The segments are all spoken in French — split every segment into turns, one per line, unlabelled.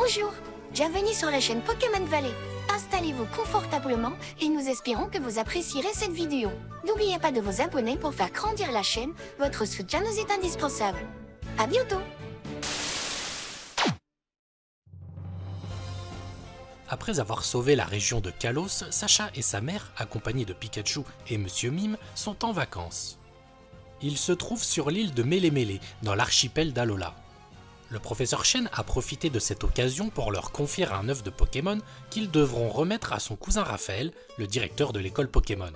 Bonjour, bienvenue sur la chaîne Pokémon Valley. Installez-vous confortablement et nous espérons que vous apprécierez cette vidéo. N'oubliez pas de vous abonner pour faire grandir la chaîne, votre soutien nous est indispensable. À bientôt.
Après avoir sauvé la région de Kalos, Sacha et sa mère, accompagnés de Pikachu et Monsieur Mime, sont en vacances. Ils se trouvent sur l'île de Mélémélé, dans l'archipel d'Alola. Le professeur Chen a profité de cette occasion pour leur confier un œuf de Pokémon qu'ils devront remettre à son cousin Raphaël, le directeur de l'école Pokémon.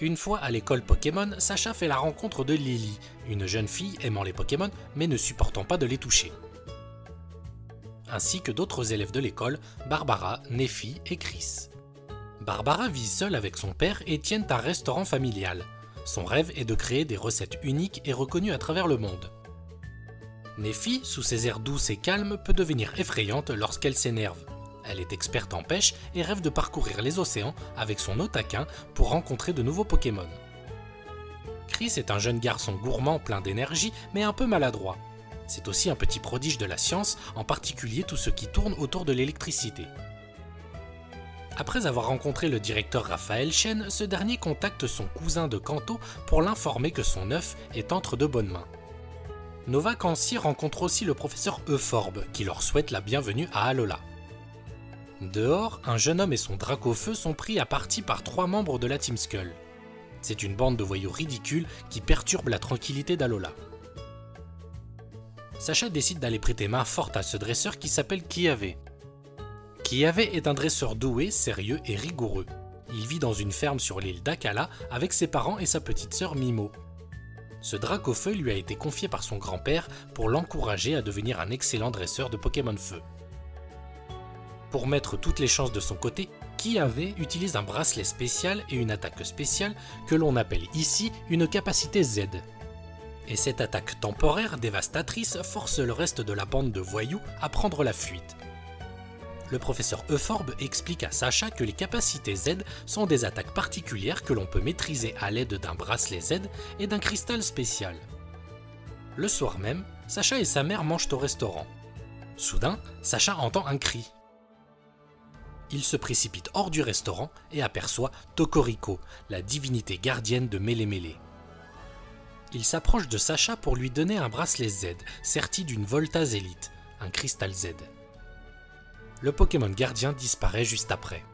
Une fois à l'école Pokémon, Sacha fait la rencontre de Lily, une jeune fille aimant les Pokémon mais ne supportant pas de les toucher. Ainsi que d'autres élèves de l'école, Barbara, Neffy et Chris. Barbara vit seule avec son père et tient un restaurant familial. Son rêve est de créer des recettes uniques et reconnues à travers le monde. Neffy, sous ses airs douces et calmes, peut devenir effrayante lorsqu'elle s'énerve. Elle est experte en pêche et rêve de parcourir les océans avec son eau taquin pour rencontrer de nouveaux Pokémon. Chris est un jeune garçon gourmand plein d'énergie mais un peu maladroit. C'est aussi un petit prodige de la science, en particulier tout ce qui tourne autour de l'électricité. Après avoir rencontré le directeur Raphaël Chen, ce dernier contacte son cousin de Kanto pour l'informer que son œuf est entre de bonnes mains. Nos vacanciers rencontrent aussi le professeur Euphorbe, qui leur souhaite la bienvenue à Alola. Dehors, un jeune homme et son Dracofeu sont pris à partie par 3 membres de la Team Skull. C'est une bande de voyous ridicules qui perturbe la tranquillité d'Alola. Sacha décide d'aller prêter main forte à ce dresseur qui s'appelle Kiawe. Kiawe est un dresseur doué, sérieux et rigoureux. Il vit dans une ferme sur l'île d'Akala avec ses parents et sa petite sœur Mimo. Ce Dracofeu lui a été confié par son grand-père pour l'encourager à devenir un excellent dresseur de Pokémon Feu. Pour mettre toutes les chances de son côté, Kiawe utilise un bracelet spécial et une attaque spéciale que l'on appelle ici une capacité Z. Et cette attaque temporaire dévastatrice force le reste de la bande de voyous à prendre la fuite. Le professeur Euphorbe explique à Sacha que les capacités Z sont des attaques particulières que l'on peut maîtriser à l'aide d'un bracelet Z et d'un cristal spécial. Le soir même, Sacha et sa mère mangent au restaurant. Soudain, Sacha entend un cri. Il se précipite hors du restaurant et aperçoit Tokoriko, la divinité gardienne de Mélémélé. Il s'approche de Sacha pour lui donner un bracelet Z, serti d'une Voltaz Elite, un cristal Z. Le Pokémon gardien disparaît juste après.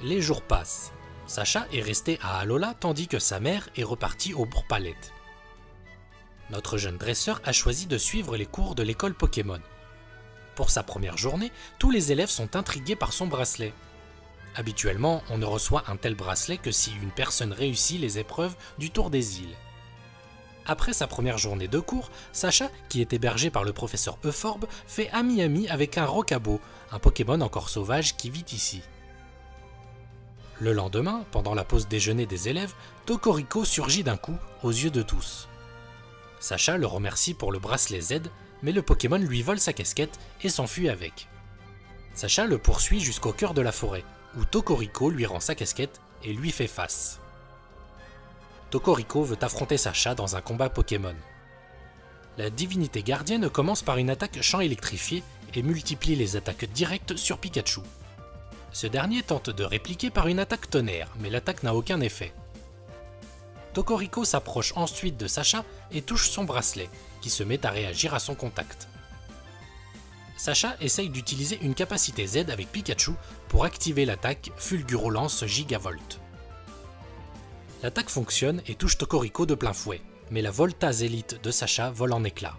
Les jours passent. Sacha est resté à Alola tandis que sa mère est repartie au Bourg-Palette. Notre jeune dresseur a choisi de suivre les cours de l'école Pokémon. Pour sa première journée, tous les élèves sont intrigués par son bracelet. Habituellement, on ne reçoit un tel bracelet que si une personne réussit les épreuves du Tour des îles. Après sa première journée de cours, Sacha, qui est hébergé par le professeur Euphorbe, fait ami-ami avec un Rocabo, un Pokémon encore sauvage qui vit ici. Le lendemain, pendant la pause déjeuner des élèves, Tokoriko surgit d'un coup, aux yeux de tous. Sacha le remercie pour le bracelet Z, mais le Pokémon lui vole sa casquette et s'enfuit avec. Sacha le poursuit jusqu'au cœur de la forêt, où Tokoriko lui rend sa casquette et lui fait face. Tokoriko veut affronter Sacha dans un combat Pokémon. La divinité gardienne commence par une attaque champ électrifié et multiplie les attaques directes sur Pikachu. Ce dernier tente de répliquer par une attaque tonnerre, mais l'attaque n'a aucun effet. Tokoriko s'approche ensuite de Sacha et touche son bracelet, qui se met à réagir à son contact. Sacha essaye d'utiliser une capacité Z avec Pikachu pour activer l'attaque Fulgurolance Gigavolt. L'attaque fonctionne et touche Tokoriko de plein fouet, mais la Voltaz Elite de Sacha vole en éclats.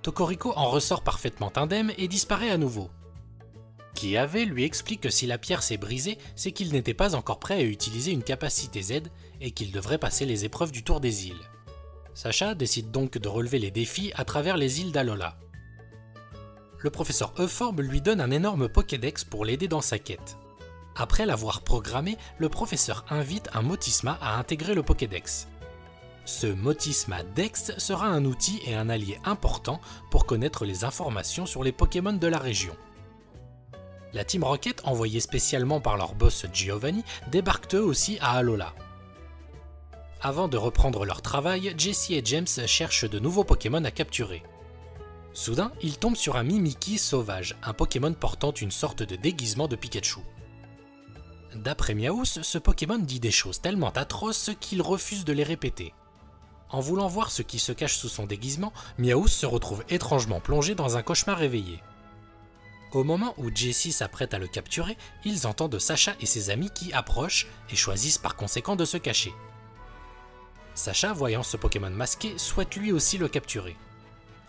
Tokoriko en ressort parfaitement indemne et disparaît à nouveau. Kiawe lui explique que si la pierre s'est brisée, c'est qu'il n'était pas encore prêt à utiliser une capacité Z et qu'il devrait passer les épreuves du Tour des îles. Sacha décide donc de relever les défis à travers les îles d'Alola. Le professeur Euphorbe lui donne un énorme Pokédex pour l'aider dans sa quête. Après l'avoir programmé, le professeur invite un Motisma à intégrer le Pokédex. Ce Motisma Dex sera un outil et un allié important pour connaître les informations sur les Pokémon de la région. La Team Rocket, envoyée spécialement par leur boss Giovanni, débarque eux aussi à Alola. Avant de reprendre leur travail, Jessie et James cherchent de nouveaux Pokémon à capturer. Soudain, il tombe sur un Mimikyu sauvage, un Pokémon portant une sorte de déguisement de Pikachu. D'après Miaouss, ce Pokémon dit des choses tellement atroces qu'il refuse de les répéter. En voulant voir ce qui se cache sous son déguisement, Miaouss se retrouve étrangement plongé dans un cauchemar éveillé. Au moment où Jessie s'apprête à le capturer, ils entendent Sacha et ses amis qui approchent et choisissent par conséquent de se cacher. Sacha, voyant ce Pokémon masqué, souhaite lui aussi le capturer.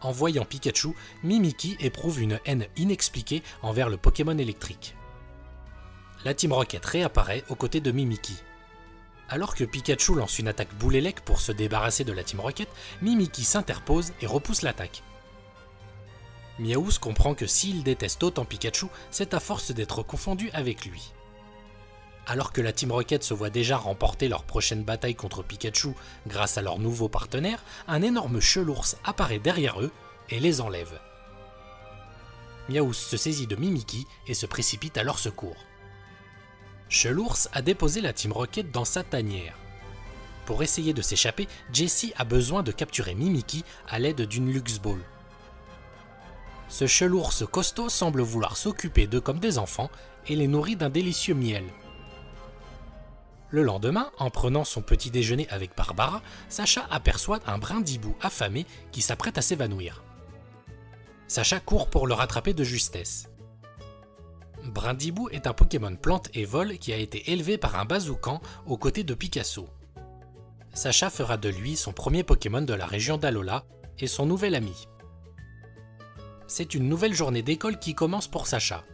En voyant Pikachu, Mimikyu éprouve une haine inexpliquée envers le Pokémon électrique. La Team Rocket réapparaît aux côtés de Mimikyu. Alors que Pikachu lance une attaque boule élec pour se débarrasser de la Team Rocket, Mimikyu s'interpose et repousse l'attaque. Miaouss comprend que s'il déteste autant Pikachu, c'est à force d'être confondu avec lui. Alors que la Team Rocket se voit déjà remporter leur prochaine bataille contre Pikachu grâce à leur nouveau partenaire, un énorme chelours apparaît derrière eux et les enlève. Miaouss se saisit de Mimikyu et se précipite à leur secours. Chelours a déposé la Team Rocket dans sa tanière. Pour essayer de s'échapper, Jessie a besoin de capturer Mimikyu à l'aide d'une Luxe Ball. Ce chelours costaud semble vouloir s'occuper d'eux comme des enfants et les nourrit d'un délicieux miel. Le lendemain, en prenant son petit déjeuner avec Barbara, Sacha aperçoit un brindibou affamé qui s'apprête à s'évanouir. Sacha court pour le rattraper de justesse. Brindibou est un Pokémon plante et vol qui a été élevé par un Bazoukan aux côtés de Picasso. Sacha fera de lui son premier Pokémon de la région d'Alola et son nouvel ami. C'est une nouvelle journée d'école qui commence pour Sacha.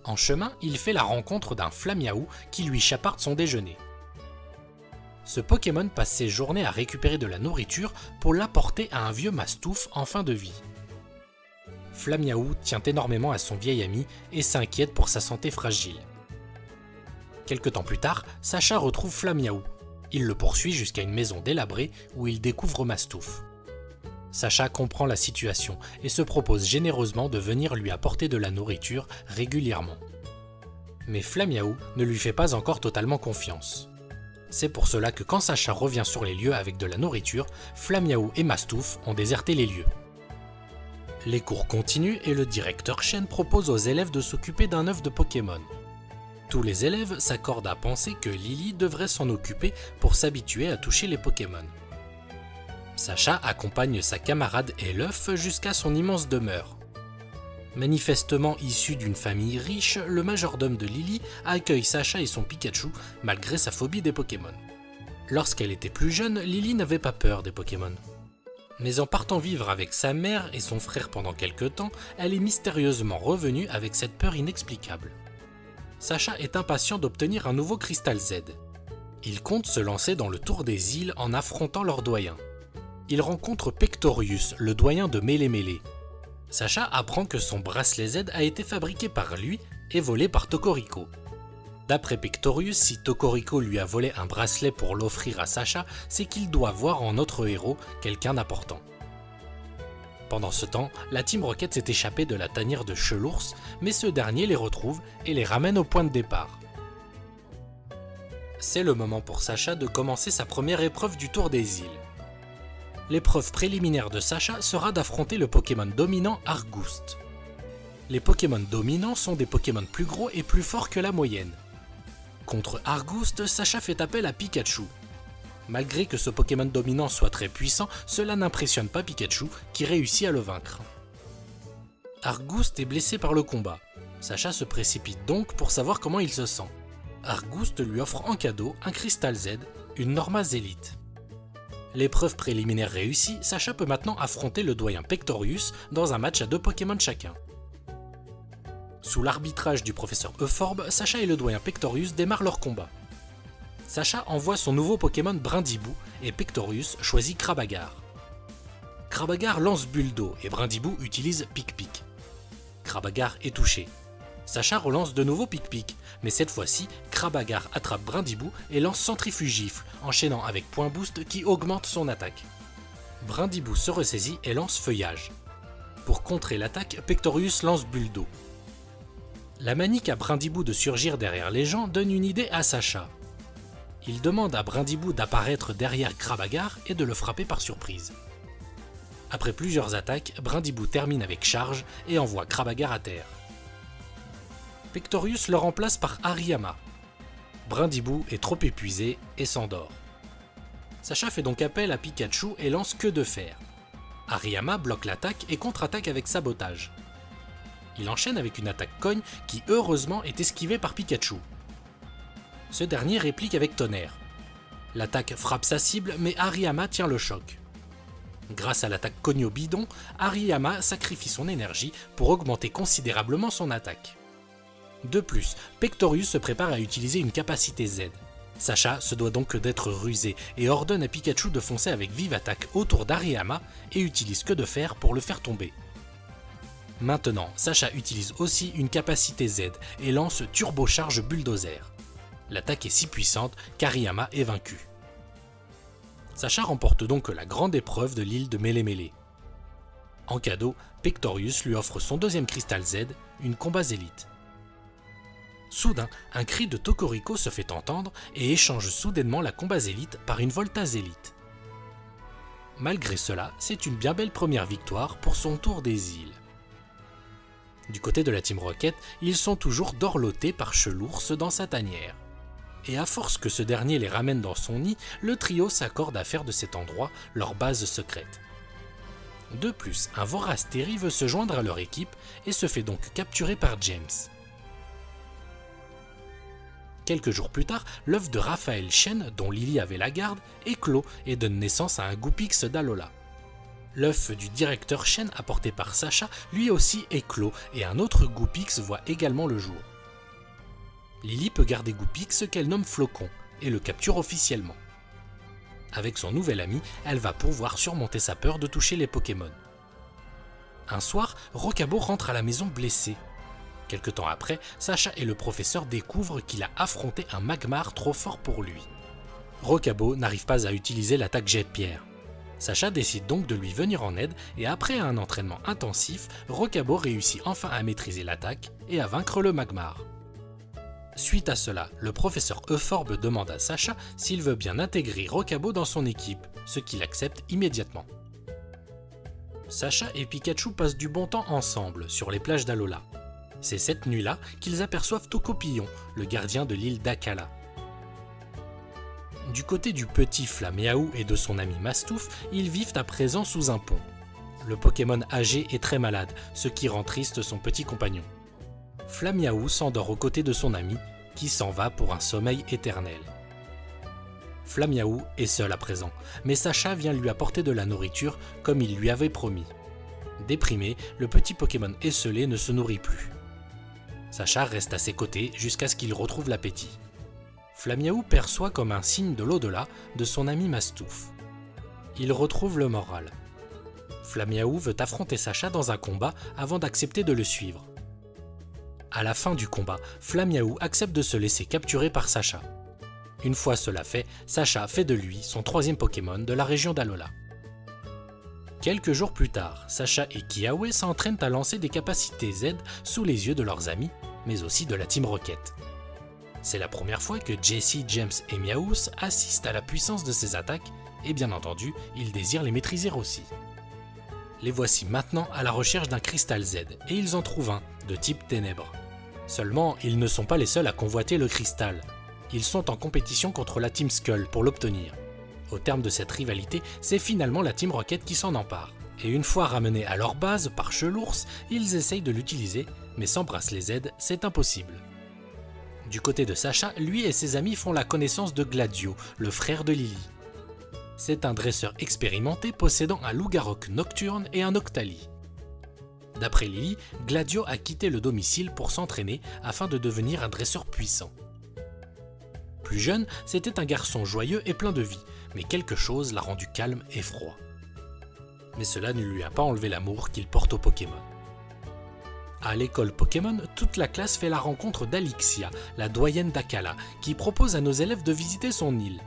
En chemin, il fait la rencontre d'un Flamiaou qui lui chaparde son déjeuner. Ce Pokémon passe ses journées à récupérer de la nourriture pour l'apporter à un vieux Mastouf en fin de vie. Flamiaou tient énormément à son vieil ami et s'inquiète pour sa santé fragile. Quelque temps plus tard, Sacha retrouve Flamiaou. Il le poursuit jusqu'à une maison délabrée où il découvre Mastouf. Sacha comprend la situation et se propose généreusement de venir lui apporter de la nourriture régulièrement. Mais Flamiaou ne lui fait pas encore totalement confiance. C'est pour cela que quand Sacha revient sur les lieux avec de la nourriture, Flamiaou et Mastouf ont déserté les lieux. Les cours continuent et le directeur Chen propose aux élèves de s'occuper d'un œuf de Pokémon. Tous les élèves s'accordent à penser que Lily devrait s'en occuper pour s'habituer à toucher les Pokémon. Sacha accompagne sa camarade et l'œuf jusqu'à son immense demeure. Manifestement issu d'une famille riche, le majordome de Lily accueille Sacha et son Pikachu malgré sa phobie des Pokémon. Lorsqu'elle était plus jeune, Lily n'avait pas peur des Pokémon. Mais en partant vivre avec sa mère et son frère pendant quelque temps, elle est mystérieusement revenue avec cette peur inexplicable. Sacha est impatient d'obtenir un nouveau Cristal Z. Il compte se lancer dans le tour des îles en affrontant leur doyen. Il rencontre Pectorius, le doyen de Mêlé-Mêlé. Sacha apprend que son bracelet Z a été fabriqué par lui et volé par Tocorico. D'après Pectorius, si Tocorico lui a volé un bracelet pour l'offrir à Sacha, c'est qu'il doit voir en notre héros quelqu'un d'important. Pendant ce temps, la Team Rocket s'est échappée de la tanière de Chelours, mais ce dernier les retrouve et les ramène au point de départ. C'est le moment pour Sacha de commencer sa première épreuve du Tour des îles. L'épreuve préliminaire de Sacha sera d'affronter le Pokémon dominant Argoust. Les Pokémon dominants sont des Pokémon plus gros et plus forts que la moyenne. Contre Argoust, Sacha fait appel à Pikachu. Malgré que ce Pokémon dominant soit très puissant, cela n'impressionne pas Pikachu qui réussit à le vaincre. Argoust est blessé par le combat. Sacha se précipite donc pour savoir comment il se sent. Argoust lui offre en cadeau un Cristal Z, une Norma Zélite. L'épreuve préliminaire réussie, Sacha peut maintenant affronter le doyen Pectorius dans un match à 2 Pokémon chacun. Sous l'arbitrage du professeur Euphorbe, Sacha et le doyen Pectorius démarrent leur combat. Sacha envoie son nouveau Pokémon Brindibou et Pectorius choisit Krabagar. Krabagar lance Bulle d'eau et Brindibou utilise Pic-Pic. Krabagar est touché. Sacha relance de nouveau Pic-Pic, mais cette fois-ci, Krabagar attrape Brindibou et lance Centrifugifle, enchaînant avec Point Boost qui augmente son attaque. Brindibou se ressaisit et lance Feuillage. Pour contrer l'attaque, Pectorius lance Bulle d'eau. La manie qu'a Brindibou de surgir derrière les gens donne une idée à Sacha. Il demande à Brindibou d'apparaître derrière Krabagar et de le frapper par surprise. Après plusieurs attaques, Brindibou termine avec charge et envoie Krabagar à terre. Pectorius le remplace par Hariyama. Brindibou est trop épuisé et s'endort. Sacha fait donc appel à Pikachu et lance Queue de Fer. Hariyama bloque l'attaque et contre-attaque avec Sabotage. Il enchaîne avec une attaque cogne qui heureusement est esquivée par Pikachu. Ce dernier réplique avec Tonnerre. L'attaque frappe sa cible mais Hariyama tient le choc. Grâce à l'attaque cogne au bidon, Hariyama sacrifie son énergie pour augmenter considérablement son attaque. De plus, Pectorius se prépare à utiliser une capacité Z. Sacha se doit donc d'être rusé et ordonne à Pikachu de foncer avec vive attaque autour d'Hariyama et utilise Queue de Fer pour le faire tomber. Maintenant, Sacha utilise aussi une capacité Z et lance Turbocharge Bulldozer. L'attaque est si puissante qu'Hariyama est vaincu. Sacha remporte donc la grande épreuve de l'île de Mélémélé. En cadeau, Pectorius lui offre son deuxième cristal Z, une Combazélite. Soudain, un cri de Tokoriko se fait entendre et échange soudainement la Combazélite par une Voltazélite. Malgré cela, c'est une bien belle première victoire pour son tour des îles. Du côté de la Team Rocket, ils sont toujours dorlotés par Chelours dans sa tanière. Et à force que ce dernier les ramène dans son nid, le trio s'accorde à faire de cet endroit leur base secrète. De plus, un Vorasteri veut se joindre à leur équipe et se fait donc capturer par James. Quelques jours plus tard, l'œuf de Raphaël Chen, dont Lily avait la garde, éclot et donne naissance à un Goopix d'Alola. L'œuf du directeur Chen apporté par Sacha lui aussi éclot et un autre Goopix voit également le jour. Lily peut garder Goopix qu'elle nomme Flocon et le capture officiellement. Avec son nouvel ami, elle va pouvoir surmonter sa peur de toucher les Pokémon. Un soir, Rocabo rentre à la maison blessé. Quelque temps après, Sacha et le professeur découvrent qu'il a affronté un Magmar trop fort pour lui. Rocabo n'arrive pas à utiliser l'attaque Jet Pierre. Sacha décide donc de lui venir en aide et après un entraînement intensif, Rocabo réussit enfin à maîtriser l'attaque et à vaincre le Magmar. Suite à cela, le professeur Euphorbe demande à Sacha s'il veut bien intégrer Rocabo dans son équipe, ce qu'il accepte immédiatement. Sacha et Pikachu passent du bon temps ensemble sur les plages d'Alola. C'est cette nuit-là qu'ils aperçoivent Tocopillon, le gardien de l'île d'Akala. Du côté du petit Flaméaou et de son ami Mastouf, ils vivent à présent sous un pont. Le Pokémon âgé est très malade, ce qui rend triste son petit compagnon. Flaméaou s'endort aux côtés de son ami, qui s'en va pour un sommeil éternel. Flaméaou est seul à présent, mais Sacha vient lui apporter de la nourriture comme il lui avait promis. Déprimé, le petit Pokémon esselé ne se nourrit plus. Sacha reste à ses côtés jusqu'à ce qu'il retrouve l'appétit. Flaméaou perçoit comme un signe de l'au-delà de son ami Mastouf. Il retrouve le moral. Flaméaou veut affronter Sacha dans un combat avant d'accepter de le suivre. À la fin du combat, Flaméaou accepte de se laisser capturer par Sacha. Une fois cela fait, Sacha fait de lui son troisième Pokémon de la région d'Alola. Quelques jours plus tard, Sacha et Kiawe s'entraînent à lancer des capacités Z sous les yeux de leurs amis, mais aussi de la Team Rocket. C'est la première fois que Jessie, James et Meowth assistent à la puissance de ces attaques, et bien entendu, ils désirent les maîtriser aussi. Les voici maintenant à la recherche d'un cristal Z, et ils en trouvent un, de type ténèbres. Seulement, ils ne sont pas les seuls à convoiter le cristal. Ils sont en compétition contre la Team Skull pour l'obtenir. Au terme de cette rivalité, c'est finalement la Team Rocket qui s'en empare. Et une fois ramenés à leur base par Chelours, ils essayent de l'utiliser, mais sans Bracelet Z, c'est impossible. Du côté de Sacha, lui et ses amis font la connaissance de Gladio, le frère de Lily. C'est un dresseur expérimenté possédant un loup-garok nocturne et un Octali. D'après Lily, Gladio a quitté le domicile pour s'entraîner afin de devenir un dresseur puissant. Plus jeune, c'était un garçon joyeux et plein de vie, mais quelque chose l'a rendu calme et froid. Mais cela ne lui a pas enlevé l'amour qu'il porte aux Pokémon. À l'école Pokémon, toute la classe fait la rencontre d'Alixia, la doyenne d'Akala, qui propose à nos élèves de visiter son île.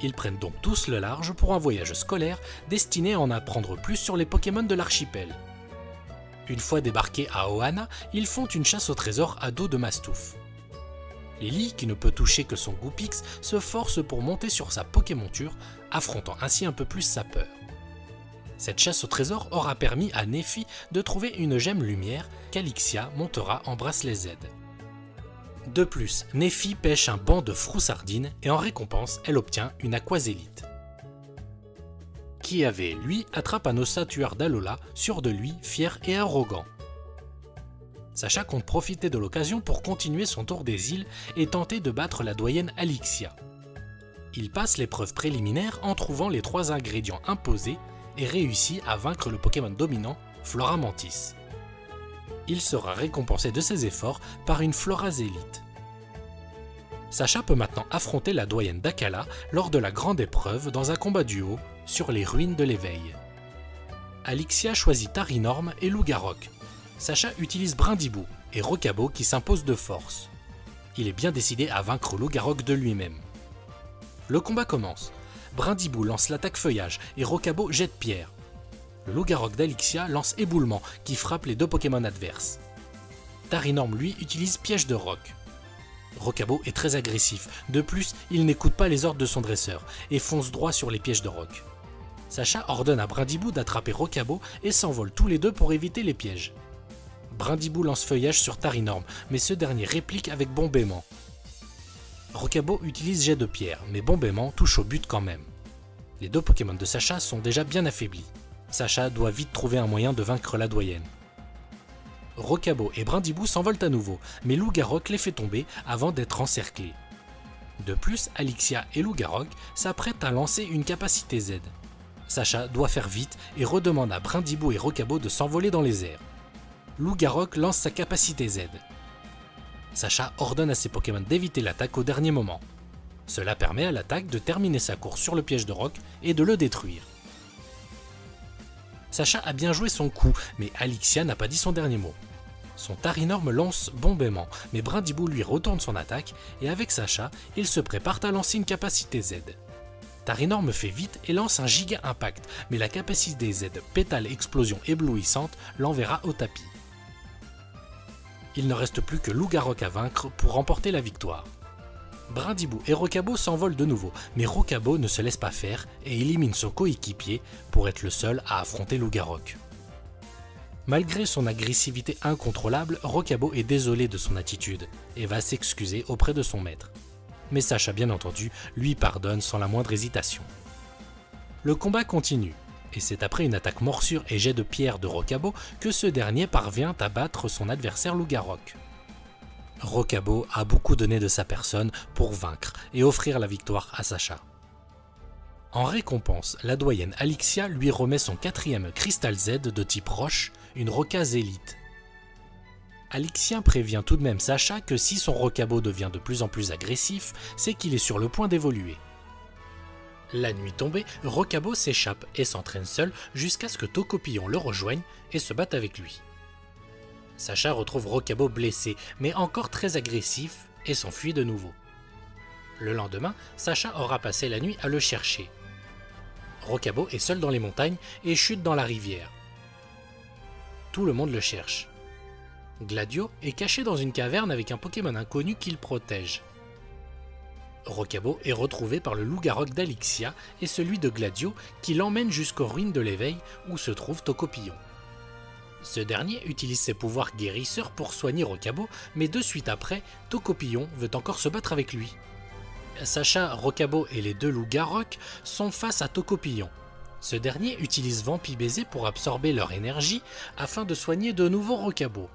Ils prennent donc tous le large pour un voyage scolaire destiné à en apprendre plus sur les Pokémon de l'archipel. Une fois débarqués à Ohana, ils font une chasse au trésor à dos de Mastouf. Lily, qui ne peut toucher que son Goopix, se force pour monter sur sa Pokémonture, affrontant ainsi un peu plus sa peur. Cette chasse au trésor aura permis à Néphi de trouver une gemme lumière qu'Alixia montera en bracelet Z. De plus, Néphi pêche un banc de froussardines et en récompense, elle obtient une aquazélite. Kiawe, lui, attrape un ossature d'Alola, sûr de lui, fier et arrogant. Sacha compte profiter de l'occasion pour continuer son tour des îles et tenter de battre la doyenne Alixia. Il passe l'épreuve préliminaire en trouvant les 3 ingrédients imposés et réussit à vaincre le Pokémon dominant, Floramantis. Il sera récompensé de ses efforts par une Florazélite. Sacha peut maintenant affronter la doyenne d'Akala lors de la grande épreuve dans un combat duo sur les ruines de l'éveil. Alixia choisit Tarinorm et Lougarok. Sacha utilise Brindibou et Rokabo qui s'impose de force. Il est bien décidé à vaincre Lougarok de lui-même. Le combat commence. Brindibou lance l'attaque feuillage et Rokabo jette pierre. Le Lougarok d'Alixia lance éboulement qui frappe les 2 Pokémon adverses. Tarinorm lui utilise piège de roc. Rokabo est très agressif, de plus il n'écoute pas les ordres de son dresseur et fonce droit sur les pièges de roc. Sacha ordonne à Brindibou d'attraper Rokabo et s'envolent tous les deux pour éviter les pièges. Brindibou lance feuillage sur Tarinorm, mais ce dernier réplique avec bombément. Rokabo utilise jet de pierre, mais bombément touche au but quand même. Les 2 Pokémon de Sacha sont déjà bien affaiblis. Sacha doit vite trouver un moyen de vaincre la doyenne. Rokabo et Brindibou s'envolent à nouveau, mais Lougarok les fait tomber avant d'être encerclés. De plus, Alixia et Lougarok s'apprêtent à lancer une capacité Z. Sacha doit faire vite et redemande à Brindibou et Rokabo de s'envoler dans les airs. Lougarok lance sa capacité Z. Sacha ordonne à ses Pokémon d'éviter l'attaque au dernier moment. Cela permet à l'attaque de terminer sa course sur le piège de roc et de le détruire. Sacha a bien joué son coup, mais Alixia n'a pas dit son dernier mot. Son Tarinorm lance bombément, mais Brindibou lui retourne son attaque et avec Sacha, ils se préparent à lancer une capacité Z. Tarinorm fait vite et lance un giga impact, mais la capacité Z pétale explosion éblouissante l'enverra au tapis. Il ne reste plus que Lougarok à vaincre pour remporter la victoire. Brindibou et Rokabo s'envolent de nouveau, mais Rokabo ne se laisse pas faire et élimine son coéquipier pour être le seul à affronter Lougarok. Malgré son agressivité incontrôlable, Rokabo est désolé de son attitude et va s'excuser auprès de son maître. Mais Sacha, bien entendu, lui pardonne sans la moindre hésitation. Le combat continue, et c'est après une attaque morsure et jet de pierre de Rokabo que ce dernier parvient à battre son adversaire Lougarok. Rokabo a beaucoup donné de sa personne pour vaincre et offrir la victoire à Sacha. En récompense, la doyenne Alixia lui remet son 4e Cristal Z de type roche, une Rokazélite. Alixia prévient tout de même Sacha que si son Rokabo devient de plus en plus agressif, c'est qu'il est sur le point d'évoluer. La nuit tombée, Rokabo s'échappe et s'entraîne seul jusqu'à ce que Tocopillon le rejoigne et se batte avec lui. Sacha retrouve Rokabo blessé, mais encore très agressif, et s'enfuit de nouveau. Le lendemain, Sacha aura passé la nuit à le chercher. Rokabo est seul dans les montagnes et chute dans la rivière. Tout le monde le cherche. Gladio est caché dans une caverne avec un Pokémon inconnu qu'il protège. Rokabo est retrouvé par le Lougarok d'Alixia et celui de Gladio qui l'emmène jusqu'aux ruines de l'éveil où se trouve Tocopillon. Ce dernier utilise ses pouvoirs guérisseurs pour soigner Rokabo, mais de suite après, Tocopillon veut encore se battre avec lui. Sacha, Rokabo et les 2 Lougarok sont face à Tocopillon. Ce dernier utilise Vampibaiser pour absorber leur énergie afin de soigner de nouveau Rokabo.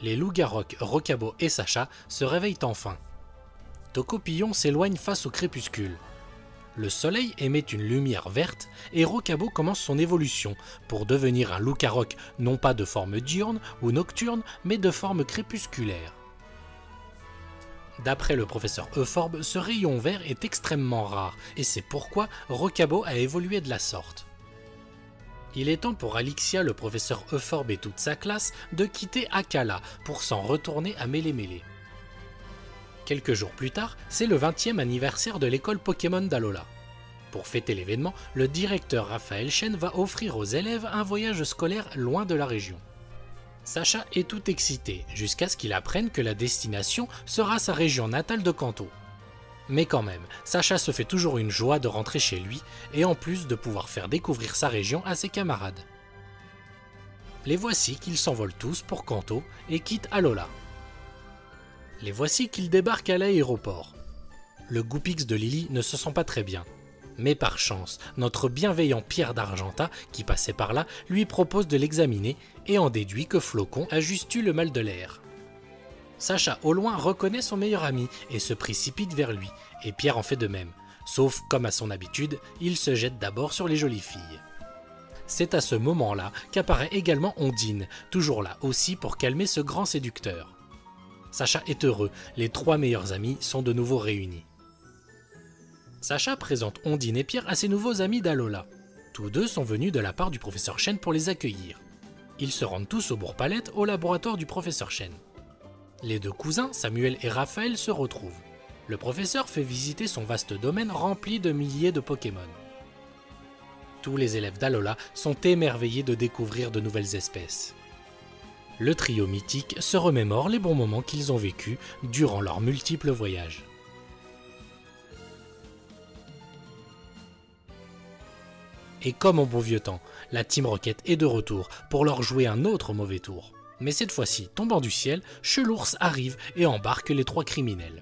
Les Lougarok, Rokabo et Sacha se réveillent enfin. Tocopillon s'éloigne face au crépuscule. Le soleil émet une lumière verte et Rokabo commence son évolution pour devenir un Lougarok non pas de forme diurne ou nocturne mais de forme crépusculaire. D'après le professeur Euphorbe, ce rayon vert est extrêmement rare et c'est pourquoi Rokabo a évolué de la sorte. Il est temps pour Alixia, le professeur Euphorbe et toute sa classe de quitter Akala pour s'en retourner à Mélémélé. Quelques jours plus tard, c'est le 20e anniversaire de l'école Pokémon d'Alola. Pour fêter l'événement, le directeur Raphaël Chen va offrir aux élèves un voyage scolaire loin de la région. Sacha est tout excité, jusqu'à ce qu'il apprenne que la destination sera sa région natale de Kanto. Mais quand même, Sacha se fait toujours une joie de rentrer chez lui et en plus de pouvoir faire découvrir sa région à ses camarades. Les voici qu'ils s'envolent tous pour Kanto et quittent Alola. Les voici qu'ils débarquent à l'aéroport. Le Goopix de Lily ne se sent pas très bien. Mais par chance, notre bienveillant Pierre d'Argenta, qui passait par là, lui propose de l'examiner et en déduit que Flocon a juste eu le mal de l'air. Sacha au loin reconnaît son meilleur ami et se précipite vers lui, et Pierre en fait de même, sauf comme à son habitude, il se jette d'abord sur les jolies filles. C'est à ce moment-là qu'apparaît également Ondine, toujours là aussi pour calmer ce grand séducteur. Sacha est heureux, les 3 meilleurs amis sont de nouveau réunis. Sacha présente Ondine et Pierre à ses nouveaux amis d'Alola. Tous deux sont venus de la part du professeur Chen pour les accueillir. Ils se rendent tous au Bourg-Palette au laboratoire du professeur Chen. Les 2 cousins, Samuel et Raphaël, se retrouvent. Le professeur fait visiter son vaste domaine rempli de milliers de Pokémon. Tous les élèves d'Alola sont émerveillés de découvrir de nouvelles espèces. Le trio mythique se remémore les bons moments qu'ils ont vécus durant leurs multiples voyages. Et comme en bon vieux temps, la Team Rocket est de retour pour leur jouer un autre mauvais tour. Mais cette fois-ci, tombant du ciel, Chelours arrive et embarque les 3 criminels.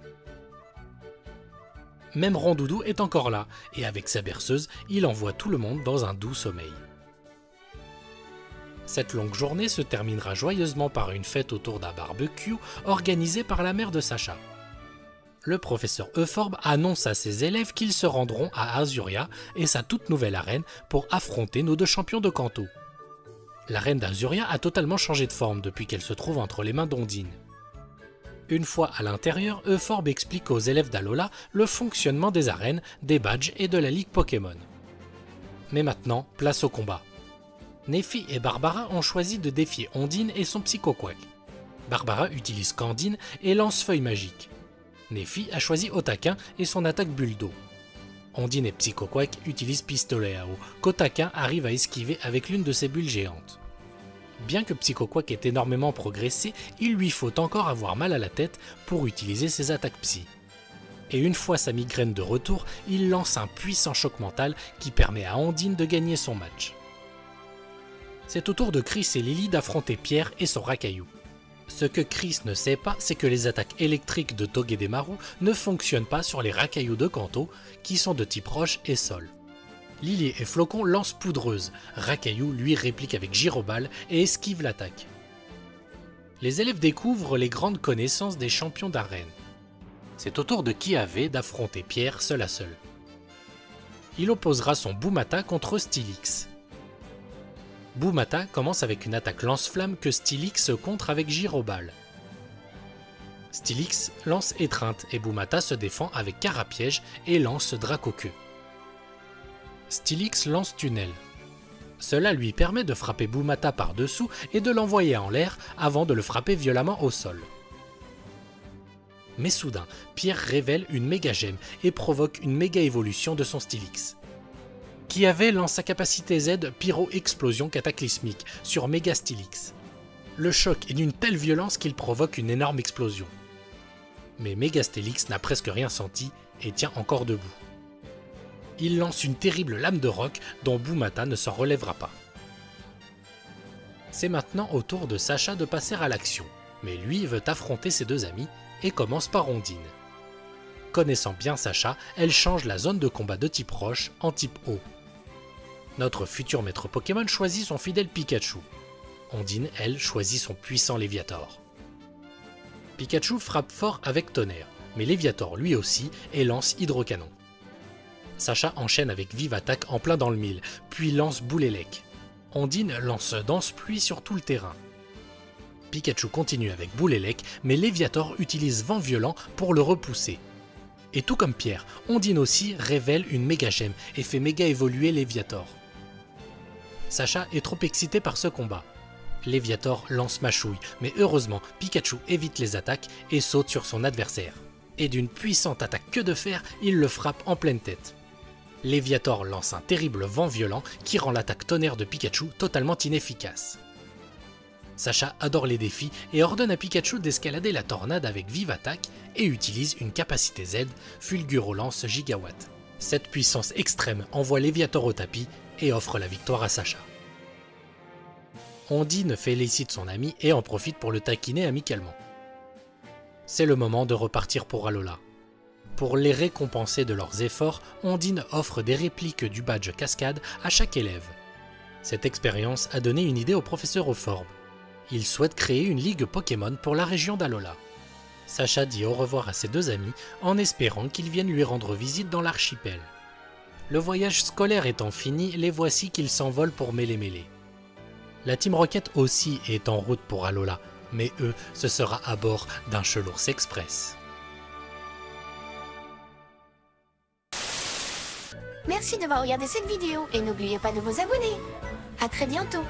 Même Rondoudou est encore là, et avec sa berceuse, il envoie tout le monde dans un doux sommeil. Cette longue journée se terminera joyeusement par une fête autour d'un barbecue organisé par la mère de Sacha. Le professeur Euphorbe annonce à ses élèves qu'ils se rendront à Azuria et sa toute nouvelle arène pour affronter nos 2 champions de Kanto. L'arène d'Azuria a totalement changé de forme depuis qu'elle se trouve entre les mains d'Ondine. Une fois à l'intérieur, Euphorbe explique aux élèves d'Alola le fonctionnement des arènes, des badges et de la ligue Pokémon. Mais maintenant, place au combat. Néphi et Barbara ont choisi de défier Ondine et son Psycho-Quack. Barbara utilise Candine et lance-feuille magique. Néphi a choisi Otaquin et son attaque bulle d'eau. Ondine et Psycho-Quack utilisent pistolet à eau, qu'Otaquin arrive à esquiver avec l'une de ses bulles géantes. Bien que Psycho-Quack ait énormément progressé, il lui faut encore avoir mal à la tête pour utiliser ses attaques psy. Et une fois sa migraine de retour, il lance un puissant choc mental qui permet à Ondine de gagner son match. C'est au tour de Chris et Lily d'affronter Pierre et son Racaillou. Ce que Chris ne sait pas, c'est que les attaques électriques de Togedemaru ne fonctionnent pas sur les Racaillous de Kanto, qui sont de type roche et sol. Lily et Flocon lancent Poudreuse, Racaillou lui réplique avec Gyroball et esquive l'attaque. Les élèves découvrent les grandes connaissances des champions d'arène. C'est au tour de Kiawe d'affronter Pierre seul à seul. Il opposera son Boumata contre Stylix. Boumata commence avec une attaque lance-flamme que Stylix contre avec Gyroball. Stylix lance Étreinte et Boumata se défend avec Carapiège et lance Dracoqueue. Stylix lance Tunnel. Cela lui permet de frapper Boumata par-dessous et de l'envoyer en l'air avant de le frapper violemment au sol. Mais soudain, Pierre révèle une méga gemme et provoque une méga évolution de son Stylix. Kiawe lance sa capacité Z Pyro Explosion Cataclysmique sur Mega Stylix. Le choc est d'une telle violence qu'il provoque une énorme explosion. Mais Mega Stylix n'a presque rien senti et tient encore debout. Il lance une terrible lame de roc dont Boumata ne s'en relèvera pas. C'est maintenant au tour de Sacha de passer à l'action, mais lui veut affronter ses 2 amis et commence par Ondine. Connaissant bien Sacha, elle change la zone de combat de type roche en type eau. Notre futur maître Pokémon choisit son fidèle Pikachu. Ondine, elle, choisit son puissant Léviator. Pikachu frappe fort avec Tonnerre, mais Léviator lui aussi et lance Hydrocanon. Sacha enchaîne avec Vive Attaque en plein dans le mille, puis lance Boulélec. Ondine lance Danse Pluie sur tout le terrain. Pikachu continue avec Boulélec, mais Léviator utilise Vent Violent pour le repousser. Et tout comme Pierre, Ondine aussi révèle une méga gemme et fait méga évoluer Léviator. Sacha est trop excité par ce combat. Léviator lance Machouille, mais heureusement Pikachu évite les attaques et saute sur son adversaire. Et d'une puissante attaque queue de fer, il le frappe en pleine tête. Léviator lance un terrible vent violent qui rend l'attaque tonnerre de Pikachu totalement inefficace. Sacha adore les défis et ordonne à Pikachu d'escalader la tornade avec Vive Attaque et utilise une capacité Z, Fulgurolance Gigawatt. Cette puissance extrême envoie Léviator au tapis et offre la victoire à Sacha. Ondine félicite son ami et en profite pour le taquiner amicalement. C'est le moment de repartir pour Alola. Pour les récompenser de leurs efforts, Ondine offre des répliques du badge Cascade à chaque élève. Cette expérience a donné une idée au professeur Euphorbe. Il souhaite créer une ligue Pokémon pour la région d'Alola. Sacha dit au revoir à ses deux amis en espérant qu'ils viennent lui rendre visite dans l'archipel. Le voyage scolaire étant fini, les voici qu'ils s'envolent pour Mélémélé. La Team Rocket aussi est en route pour Alola, mais eux, ce sera à bord d'un Chelours Express.
Merci d'avoir regardé cette vidéo et n'oubliez pas de vous abonner. À très bientôt.